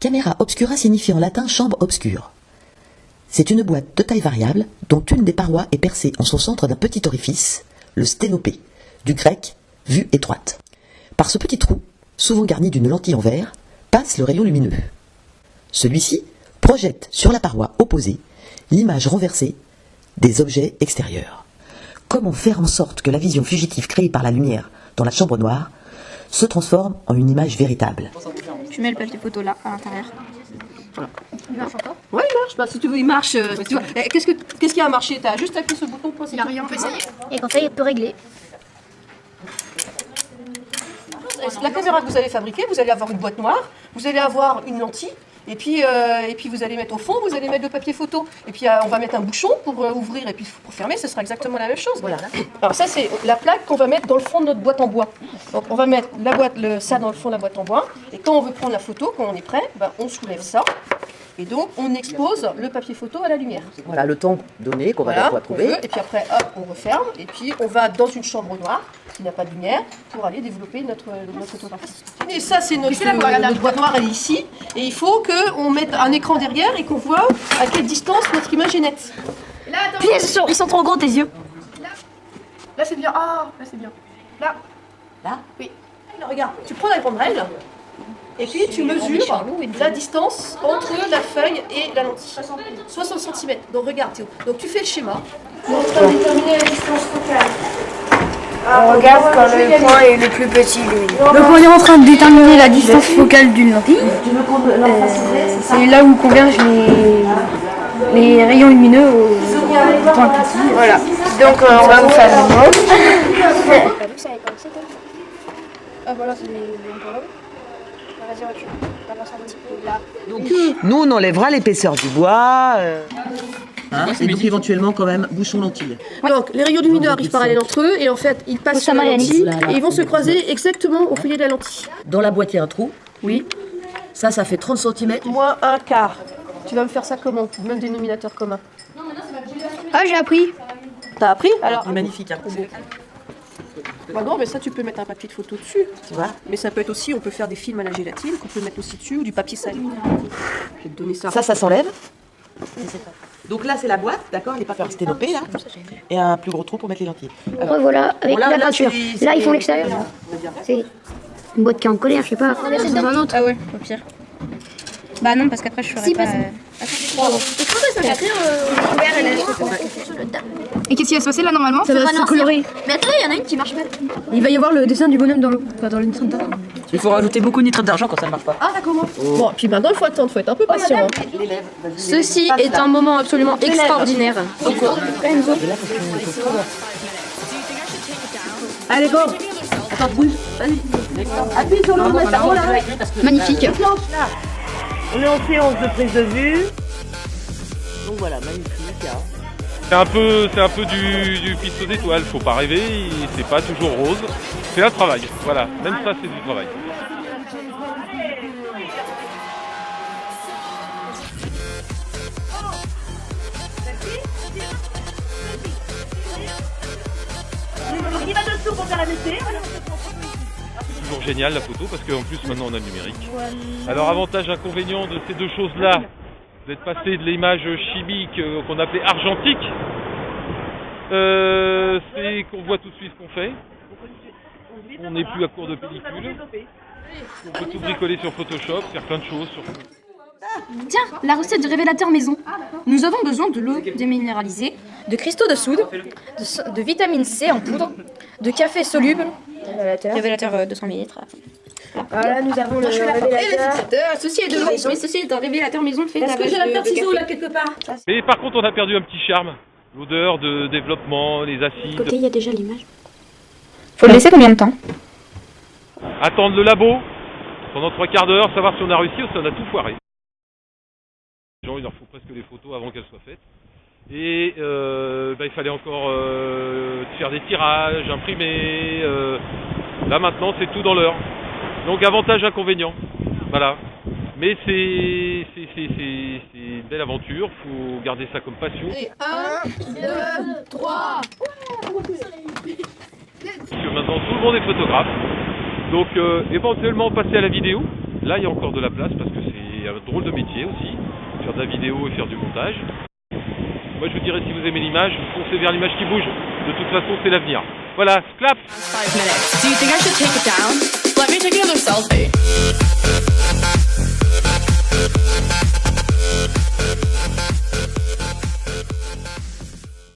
Camera obscura signifie en latin chambre obscure. C'est une boîte de taille variable dont une des parois est percée en son centre d'un petit orifice, le sténopé, du grec vue étroite. Par ce petit trou, souvent garni d'une lentille en verre, passe le rayon lumineux. Celui-ci projette sur la paroi opposée l'image renversée des objets extérieurs. Comment faire en sorte que la vision fugitive créée par la lumière dans la chambre noire se transforme en une image véritable? Tu mets le papier photo là, à l'intérieur. Voilà. Il marche encore? Ouais, il marche. Bah, si tu veux, il marche. Tu vois. Qu'est-ce qui a marché? T'as juste appuyé sur le bouton pour Il n'y a rien, on peut essayer. Et comme ça, il peut régler. La caméra que vous allez fabriquer, vous allez avoir une boîte noire, vous allez avoir une lentille, et puis vous allez mettre au fond, vous allez mettre le papier photo. Et puis on va mettre un bouchon pour ouvrir et puis pour fermer, ce sera exactement la même chose. Voilà. Alors ça, c'est la plaque qu'on va mettre dans le fond de notre boîte en bois. Donc on va mettre ça dans le fond de la boîte en bois, et quand on veut prendre la photo, quand on est prêt, on soulève ça. Et donc, on expose le papier photo à la lumière. Voilà le temps donné qu'on va devoir trouver. Et puis après, hop, on referme. Et puis, on va dans une chambre noire qui n'a pas de lumière pour aller développer notre photographie. Et ça, c'est notre boîte noire, elle est ici. Et il faut qu'on mette un écran derrière et qu'on voit à quelle distance notre image est nette. Là, attends. Ils sont trop gros, tes yeux. Là, c'est bien. Ah, là, c'est bien. Là. Là? Oui. Alors, regarde, tu prends la grande règle. Et puis tu mesures la distance entre la feuille et la lentille. 60 cm. Donc regarde Théo. Donc tu fais le schéma. On va déterminer la distance focale. On regarde quand le point est le plus petit, lui. Donc on est en train de déterminer la distance focale d'une lentille. C'est là où convergent les rayons lumineux au point petit. Voilà. Donc on va vous faire le mot. Ah voilà, c'est les Vas-y, recule. On va passer un petit peu là. Donc, nous, on enlèvera l'épaisseur du bois. Et donc, éventuellement, quand même, bouchon lentille. Donc, les rayons lumineux arrivent parallèles entre eux et en fait, ils passent sur la lentille et ils vont se croiser exactement au feuillet de la lentille. Dans la boîte, il y a un trou. Oui. Ça fait 30 cm. Moins un quart. Tu vas me faire ça comment? Même dénominateur commun. Ah, j'ai appris. T'as appris? Alors, Magnifique. Hein. Bah non, mais ça, tu peux mettre un papier de photo dessus. Tu vois? Mais ça peut être aussi, on peut faire des films à la gélatine qu'on peut mettre aussi dessus ou du papier salé. Je vais te donner ça. Ça s'enlève. Donc là, c'est la boîte, d'accord? Elle n'est pas sténopée, là. Et un plus gros trou pour mettre les lentilles. Alors, voilà, avec la peinture. Là, ils font l'extérieur. C'est une boîte qui est en colère, je sais pas. C'est dans un autre. Ah ouais, au pire. Bah non, parce qu'après je ferai pas... Et qu'est-ce qui va se passer là normalement? Ça va se colorer. Mais attendez, il y en a une qui marche pas. Il va y avoir le dessin du bonhomme dans l'eau. Enfin, dans le nitrate d'argent. Il faut rajouter beaucoup de nitrate d'argent quand ça ne marche pas. Ah, d'accord. Bon, puis maintenant, il faut attendre, il faut être un peu patient. Hein. Ceci est un moment absolument extraordinaire. Allez, go. Attends, bouge. Vas-y. Appuie sur le bouton. Magnifique. On est en séance de prise de vue. Donc voilà, magnifique. C'est un peu du piston d'étoile, faut pas rêver, c'est pas toujours rose. C'est un travail, voilà, même ça c'est du travail. C'est toujours génial la photo parce qu'en plus maintenant on a le numérique. Alors avantage, inconvénient de ces deux choses-là, d'être passé de l'image chimique qu'on appelait argentique, c'est qu'on voit tout de suite ce qu'on fait. On n'est plus à court de pellicule. On peut tout bricoler sur Photoshop, faire plein de choses. Tiens, la recette du révélateur maison. Nous avons besoin de l'eau déminéralisée, de cristaux de soude, de vitamine C en poudre, de café soluble, révélateur 200 ml. Voilà, nous avons le révélateur. Ceci est de l'eau, mais ceci est un révélateur maison fait Est-ce que j'ai la paire de ciseaux là quelque part? Mais par contre on a perdu un petit charme. L'odeur de développement, les acides. Côté, il y a déjà l'image. Faut le laisser combien de temps? Attendre le labo pendant 3 quarts d'heure, savoir si on a réussi ou si on a tout foiré. Les gens, il leur faut presque des photos avant qu'elles soient faites. Et il fallait encore faire des tirages, imprimer. Là maintenant c'est tout dans l'heure. Donc avantage, inconvénient. Voilà. Mais c'est une belle aventure, faut garder ça comme passion. 1, 2, 3. Parce que maintenant tout le monde est photographe. Donc éventuellement passer à la vidéo. Là il y a encore de la place parce que c'est c'est un drôle de métier aussi, faire de la vidéo et faire du montage. Moi je vous dirais, si vous aimez l'image, foncez vers l'image qui bouge. De toute façon, c'est l'avenir. Voilà, clap! 5 minutes. Do you think I should take it down? Let me take another selfie.